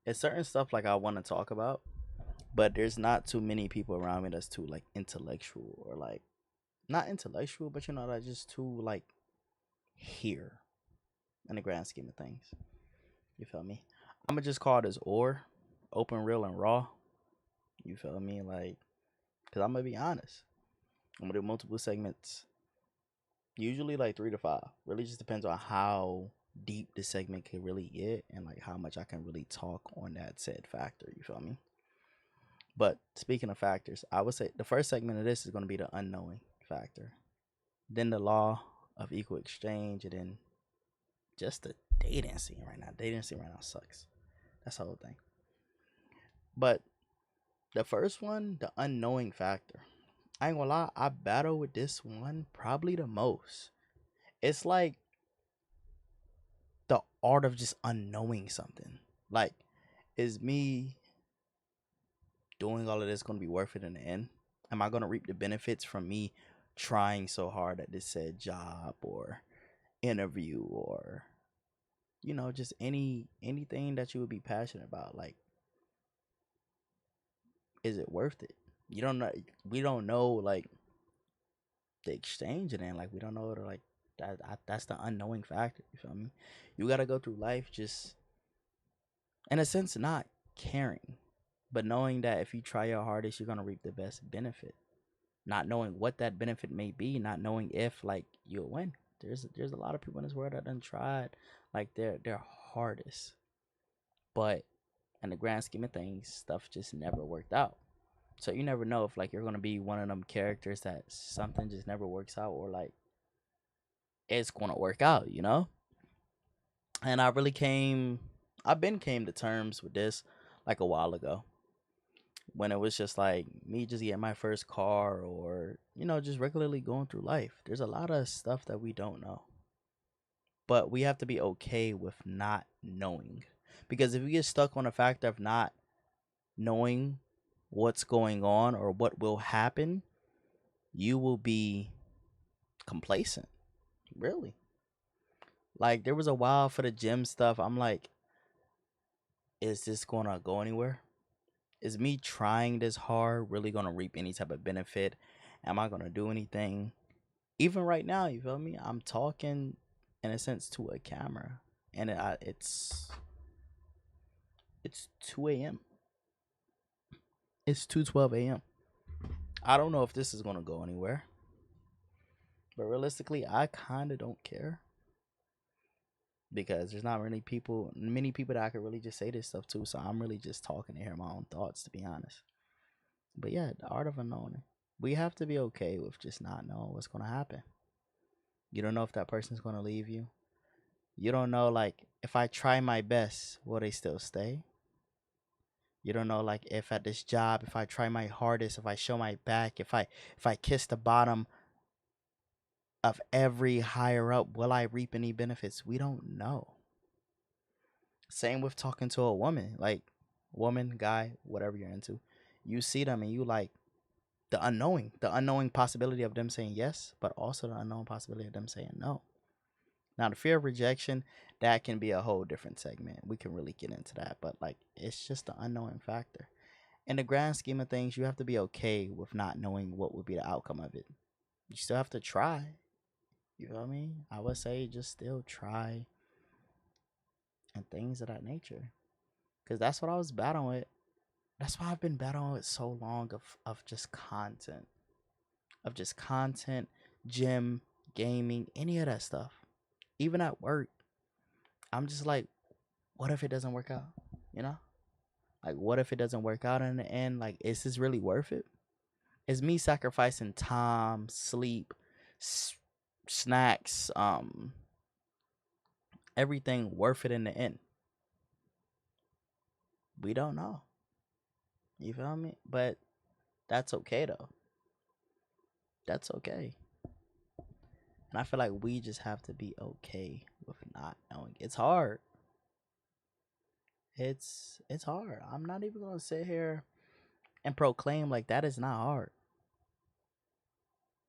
it's certain stuff like I want to talk about, but there's not too many people around me that's too like intellectual or like not intellectual, but that's just too like here in the grand scheme of things. You feel me? I'm gonna just call this OR, open, real, and raw. You feel me? Like, cause I'm gonna be honest. I'm gonna do multiple segments, usually like 3 to 5. Really, just depends on how deep the segment can really get and like how much I can really talk on that said factor. You feel me? But speaking of factors, I would say the first segment of this is gonna be the unknowing factor, then the law of equal exchange, and then just the dating scene right now. Dating scene right now sucks. That's the whole thing. But the first one, the unknowing factor. I ain't gonna lie, I battle with this one probably the most. It's like the art of just unknowing something. Like, is me doing all of this gonna be worth it in the end? Am I gonna reap the benefits from me trying so hard at this said job or interview or just anything that you would be passionate about? Like, is it worth it? You don't know. We don't know like the exchange and then like we don't know the, like that's the unknowing factor. You feel me? You gotta go through life just in a sense not caring, but knowing that if you try your hardest, you're gonna reap the best benefit. Not knowing what that benefit may be, not knowing if like you'll win. There's a lot of people in this world that done tried like their hardest, but in the grand scheme of things, stuff just never worked out. So you never know if like you're gonna be one of them characters that something just never works out or like it's gonna work out. And I've been came to terms with this like a while ago when it was just like me just getting my first car or just regularly going through life. There's a lot of stuff that we don't know, but we have to be okay with not knowing because if you get stuck on the fact of not knowing what's going on or what will happen, you will be complacent. Really. Like there was a while for the gym stuff. I'm like, is this gonna go anywhere? Is me trying this hard really gonna reap any type of benefit? Am I gonna do anything? Even right now, you feel me? I'm talking in a sense to a camera, and it's 2 a.m. It's 2:12 a.m. I don't know if this is gonna go anywhere, but realistically, I kind of don't care because there's not really many people that I could really just say this stuff to. So I'm really just talking to hear my own thoughts, to be honest. But yeah, the art of unknowing. We have to be okay with just not knowing what's gonna happen. You don't know if that person's gonna leave you. You don't know like if I try my best, will they still stay? You don't know like if at this job, if I try my hardest, if I show my back, if I kiss the bottom of every higher up, will I reap any benefits? We don't know. Same with talking to a woman, like woman, guy, whatever you're into. You see them and you like the unknowing possibility of them saying yes, but also the unknown possibility of them saying no. Now, the fear of rejection, that can be a whole different segment. We can really get into that, but like it's just the unknowing factor. In the grand scheme of things, you have to be okay with not knowing what would be the outcome of it. You still have to try. You know what I mean? I would say just still try and things of that nature. Because that's what I was battling with. That's why I've been battling with so long of just content. Of just content, gym, gaming, any of that stuff. Even at work, I'm just like, what if it doesn't work out? You know? Like, what if it doesn't work out in the end? Like, is this really worth it? Is me sacrificing time, sleep, s- snacks, everything worth it in the end? We don't know. You feel me? But that's okay though. That's okay. And I feel like we just have to be okay with not knowing. It's hard. It's hard. I'm not even gonna sit here and proclaim like that is not hard.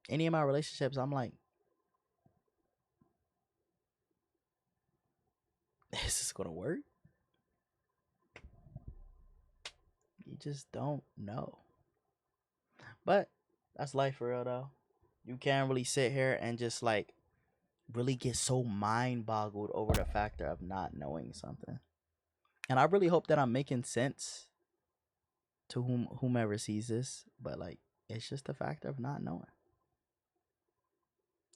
Any of my relationships, I'm like, is this gonna work? just don't know. But that's life for real though. You can't really sit here and just like really get so mind boggled over the factor of not knowing something. And I really hope that I'm making sense to whomever sees this, but like it's just the factor of not knowing.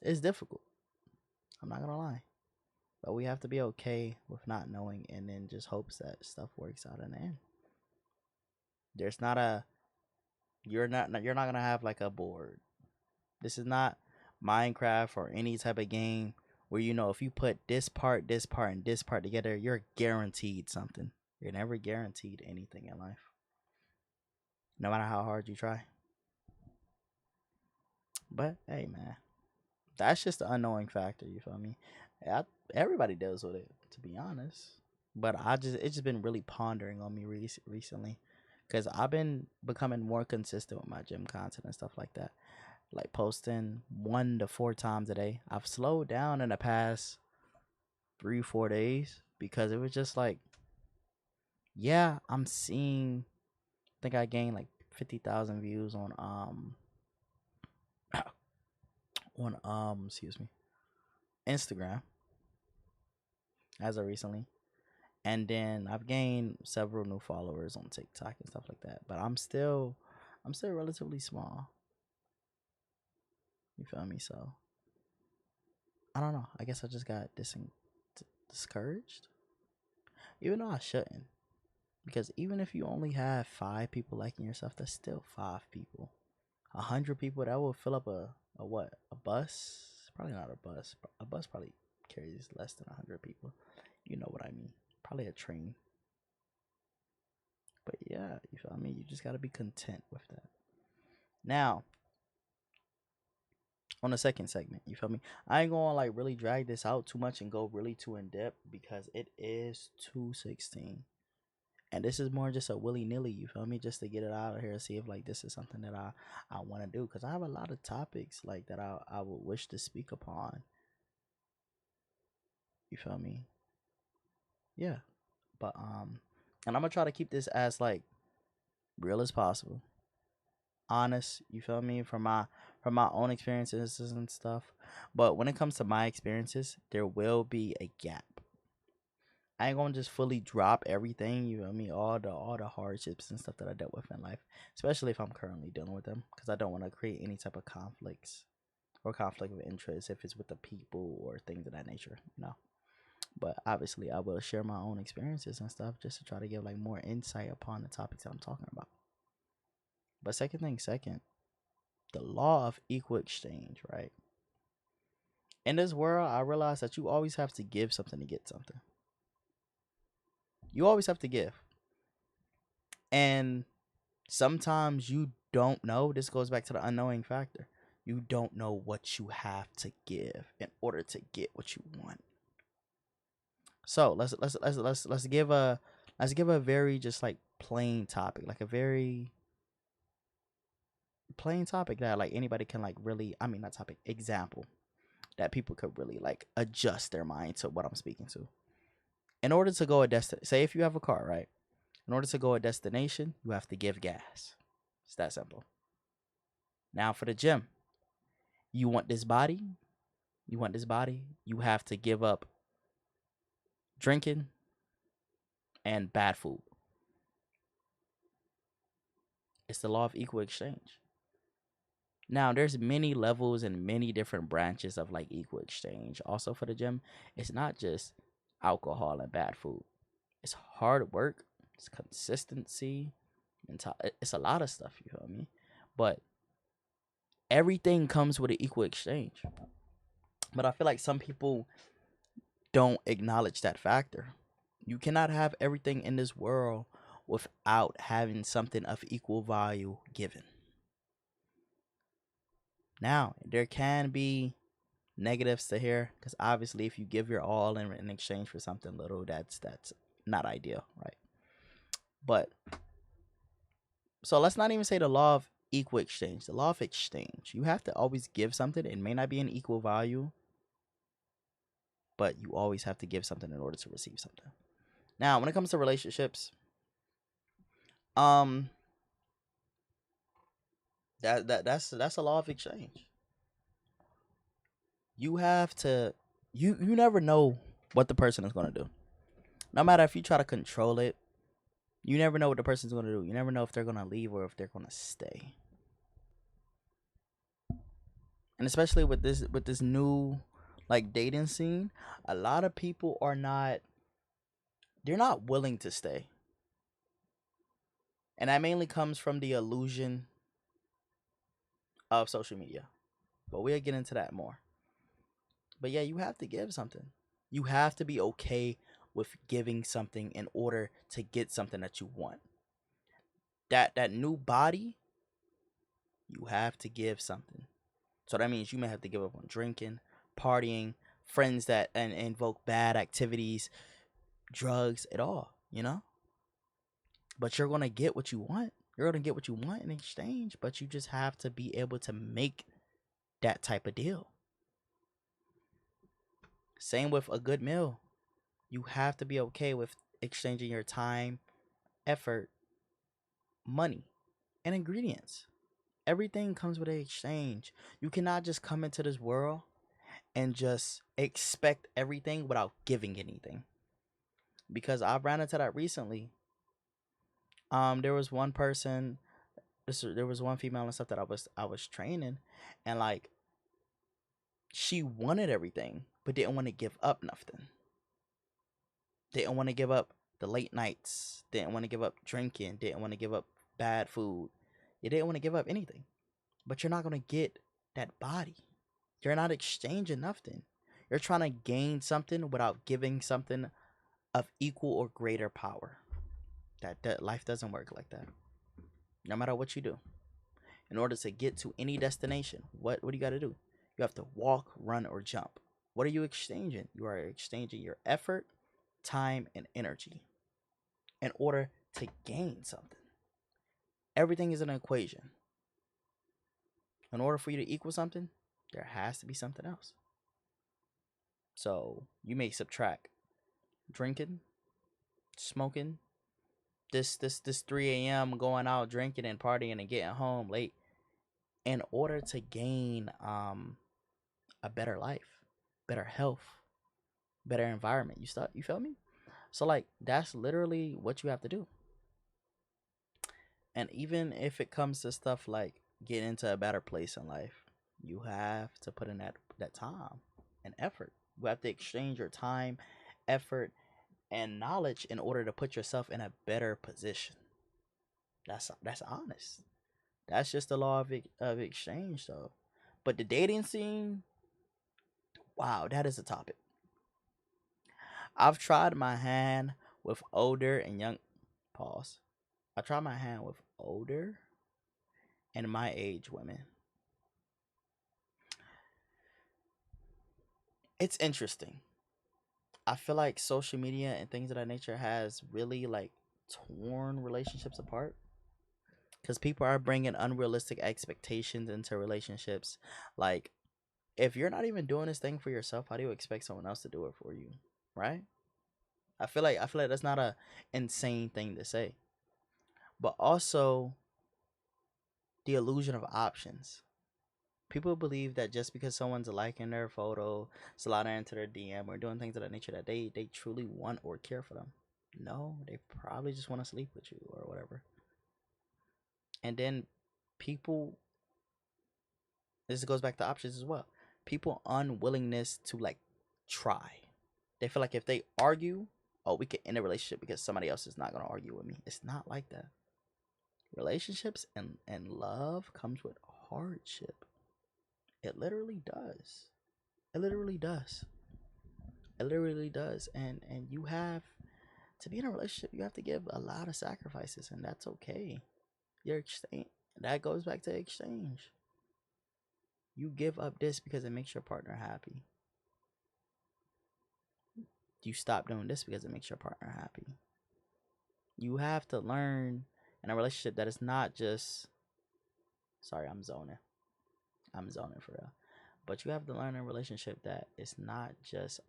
It's difficult. I'm not gonna lie. But we have to be okay with not knowing and then just hopes that stuff works out in the end. There's not a you're not gonna have like a board. This is not Minecraft or any type of game where you know if you put this part, and this part together, you're guaranteed something. You're never guaranteed anything in life, no matter how hard you try. But hey, man, that's just the unknowing factor. You feel me? I, everybody deals with it, to be honest. But it's just been really pondering on me recently, because I've been becoming more consistent with my gym content and stuff like that. Like posting 1 to 4 times a day. I've slowed down in the past 3 4 days because it was just like, yeah, I'm seeing. I think I gained like 50,000 views on excuse me, Instagram as of recently. And then I've gained several new followers on TikTok and stuff like that. But I'm still relatively small. You feel me? So I don't know. I guess I just got discouraged, even though I shouldn't. Because even if you only have 5 people liking your stuff, that's still 5 people. 100 people, that will fill up a what? A bus? Probably not a bus. A bus probably carries less than 100 people. You know what I mean? Probably a train. But yeah, you feel me? You just gotta be content with that. Now, on the second segment, you feel me? I ain't gonna like really drag this out too much and go really too in depth because it is 2:16. And this is more just a willy nilly, you feel me? Just to get it out of here and see if like this is something that I want to do, because I have a lot of topics like that I would wish to speak upon. You feel me? Yeah, but and I'm gonna try to keep this as like real as possible, honest. You feel me? From my own experiences and stuff. But when it comes to my experiences, there will be a gap. I ain't gonna just fully drop everything. You feel me? All the hardships and stuff that I dealt with in life, especially if I'm currently dealing with them, because I don't want to create any type of conflicts or conflict of interest if it's with the people or things of that nature. But obviously, I will share my own experiences and stuff just to try to give like more insight upon the topics that I'm talking about. But second thing, second, the law of equal exchange, right? In this world, I realize that you always have to give something to get something. You always have to give. And sometimes you don't know. This goes back to the unknowing factor. You don't know what you have to give in order to get what you want. So let's give a very just like plain topic, like a very plain topic that like anybody can like really, I mean, not topic, example that people could really like adjust their mind to what I'm speaking to. In order to go a say if you have a car, right? In order to go a destination, you have to give gas. It's that simple. Now for the gym, you want this body, you have to give up drinking and bad food. It's the law of equal exchange. Now, there's many levels and many different branches of like equal exchange. Also for the gym, it's not just alcohol and bad food. It's hard work, it's consistency, it's a lot of stuff, you feel me? But everything comes with an equal exchange. But I feel like some people don't acknowledge that factor. You cannot have everything in this world without having something of equal value given. Now, there can be negatives to here because obviously, if you give your all in exchange for something little, that's not ideal, right? But so let's not even say the law of equal exchange. The law of exchange. You have to always give something. It may not be an equal value, but you always have to give something in order to receive something. Now, when it comes to relationships, That's a law of exchange. You have to you never know what the person is gonna do. No matter if you try to control it, you never know what the person's gonna do. You never know if they're gonna leave or if they're gonna stay. And especially with this new like dating scene, a lot of people are not they're not willing to stay. And that mainly comes from the illusion of social media. But we'll get into that more. But yeah, you have to give something. You have to be okay with giving something in order to get something that you want. That new body, you have to give something. So that means you may have to give up on drinking, partying, friends that and invoke bad activities, drugs, it all, you know? But you're gonna get what you want. You're gonna get what you want in exchange, but you just have to be able to make that type of deal. Same with a good meal. You have to be okay with exchanging your time, effort, money, and ingredients. Everything comes with an exchange. You cannot just come into this world and just expect everything without giving anything. Because I ran into that recently. There was one person, there was one female and stuff that I was training, and like she wanted everything, but didn't want to give up nothing. Didn't want to give up the late nights. Didn't want to give up drinking. Didn't want to give up bad food. You didn't want to give up anything. But you're not gonna get that body. You're not exchanging nothing. You're trying to gain something without giving something of equal or greater power. That life doesn't work like that. No matter what you do, in order to get to any destination, what do you got to do? You have to walk, run, or jump. What are you exchanging? You are exchanging your effort, time, and energy in order to gain something. Everything is an equation. In order for you to equal something, there has to be something else. So you may subtract drinking, smoking, this 3 a.m. going out drinking and partying and getting home late in order to gain a better life, better health, better environment. You feel me? So like that's literally what you have to do. And even if it comes to stuff like getting into a better place in life, you have to put in that time and effort. You have to exchange your time, effort, and knowledge in order to put yourself in a better position. That's honest. That's just the law of exchange, though. But the dating scene, wow, that is a topic. I've tried my hand with older and young. Pause. I tried my hand with older and my age women. It's interesting. I feel like social media and things of that nature has really like torn relationships apart because people are bringing unrealistic expectations into relationships. Like, if you're not even doing this thing for yourself, how do you expect someone else to do it for you? Right? I feel like that's not a insane thing to say. But also the illusion of options. People believe that just because someone's liking their photo, sliding into their DM, or doing things of that nature, that they truly want or care for them. No, they probably just want to sleep with you or whatever. And then people, this goes back to options as well. People unwillingness to like try. They feel like if they argue, oh, we can end a relationship because somebody else is not gonna argue with me. It's not like that. Relationships and love comes with hardship. It literally does. It literally does. It literally does. And you have to be in a relationship, you have to give a lot of sacrifices, and that's okay. Your exchange, that goes back to exchange. You give up this because it makes your partner happy. You stop doing this because it makes your partner happy. You have to learn in a relationship that it's not just, sorry, I'm zoning. I'm zoning for real. But you have to learn in a relationship that it's not just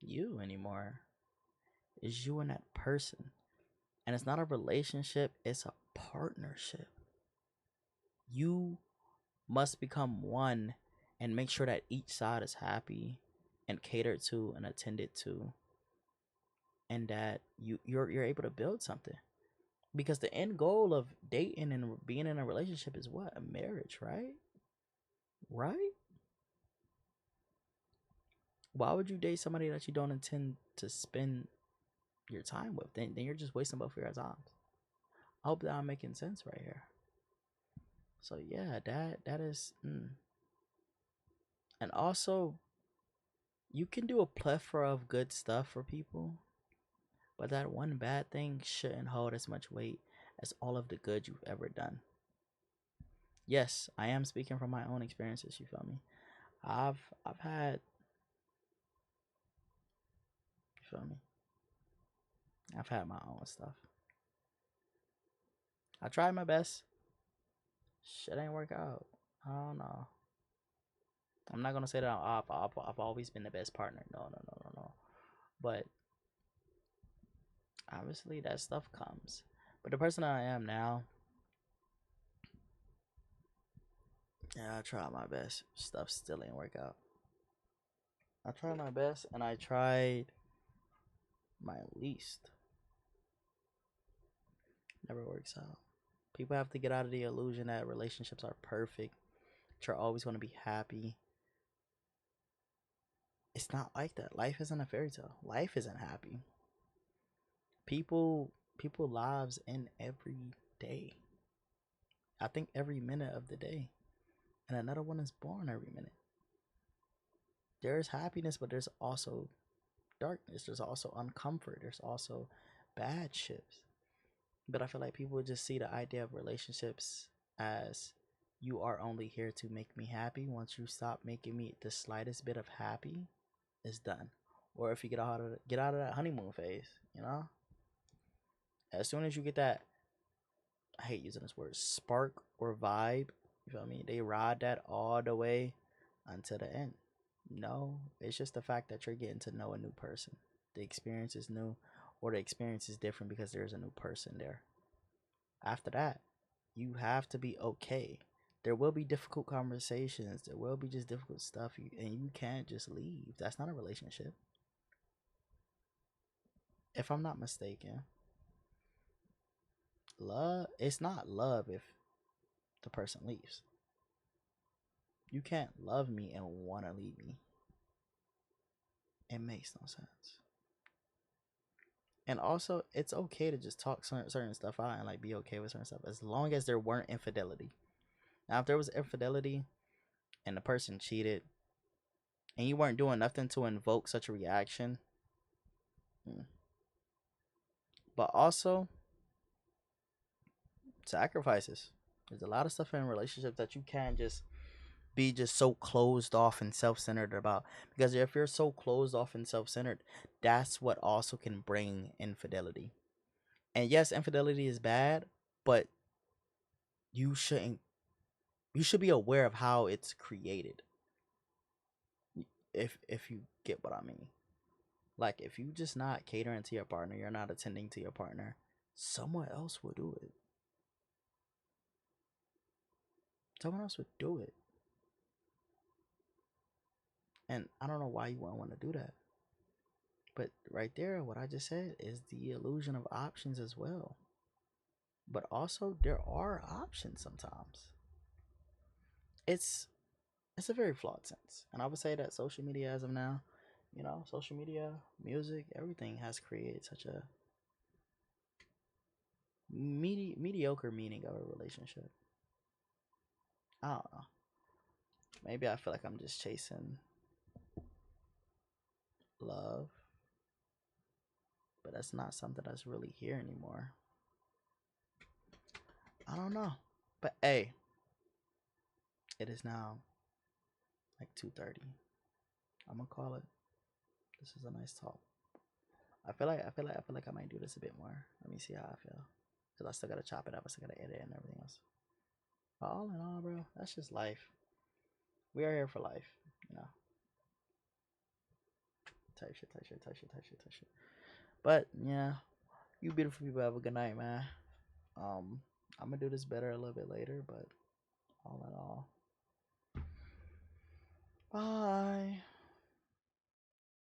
you anymore. It's you and that person. And it's not a relationship, it's a partnership. You must become one and make sure that each side is happy and catered to and attended to, and that you're able to build something. Because the end goal of dating and being in a relationship is what? A marriage, right? Right? Why would you date somebody that you don't intend to spend your time with? Then you're just wasting both of your times. I hope that I'm making sense right here. So yeah, that is, and also you can do a plethora of good stuff for people, but that one bad thing shouldn't hold as much weight as all of the good you've ever done. Yes, I am speaking from my own experiences. You feel me? I've had, you feel me? I've had my own stuff. I tried my best. Shit ain't work out. I don't know. I'm not gonna say that I've always been the best partner. No, no, no, no, no. But obviously that stuff comes. But the person I am now, yeah, I tried my best. Stuff still ain't work out. I tried my best and I tried my least. Never works out. People have to get out of the illusion that relationships are perfect. That you're always going to be happy. It's not like that. Life isn't a fairy tale. Life isn't happy. People lives in every day. I think every minute of the day. And another one is born every minute. There's happiness, but there's also darkness. There's also uncomfort. There's also bad shifts. But I feel like people just see the idea of relationships as you are only here to make me happy. Once you stop making me the slightest bit of happy, it's done. Or if you get out of that honeymoon phase, you know? As soon as you get that, I hate using this word, spark or vibe, you feel me? They ride that all the way until the end. No, it's just the fact that you're getting to know a new person. The experience is new, or the experience is different because there's a new person there. After that, you have to be okay. There will be difficult conversations. There will be just difficult stuff, and you can't just leave. That's not a relationship. If I'm not mistaken, love, it's not love if the person leaves. You can't love me and want to leave me. It makes no sense. And also, it's okay to just talk certain stuff out and like be okay with certain stuff as long as there weren't infidelity. Now, if there was infidelity and the person cheated and you weren't doing nothing to invoke such a reaction, hmm. But also sacrifices. There's a lot of stuff in relationships that you can't just be just so closed off and self-centered about, because if you're so closed off and self-centered, that's what also can bring infidelity. And yes, infidelity is bad, but you shouldn't you should be aware of how it's created, if you get what I mean. Like if you just not catering to your partner, you're not attending to your partner, someone else will do it. Someone else would do it. And I don't know why you wouldn't want to do that. But right there, what I just said is the illusion of options as well. But also there are options sometimes. It's it's a very flawed sense. And I would say that social media as of now, social media, music, everything has created such a mediocre meaning of a relationship. I don't know. Maybe I feel like I'm just chasing love, but that's not something that's really here anymore. I don't know. But hey, it is now like 2:30. I'm gonna call it. This is a nice talk. I feel like I might do this a bit more. Let me see how I feel. Cause I still gotta chop it up. I still gotta edit and everything else. But all in all, bro, that's just life. We are here for life, you know. Type shit, type shit, type shit, type shit, type shit. But yeah, you beautiful people have a good night, man. I'm gonna do this better a little bit later, but all in all.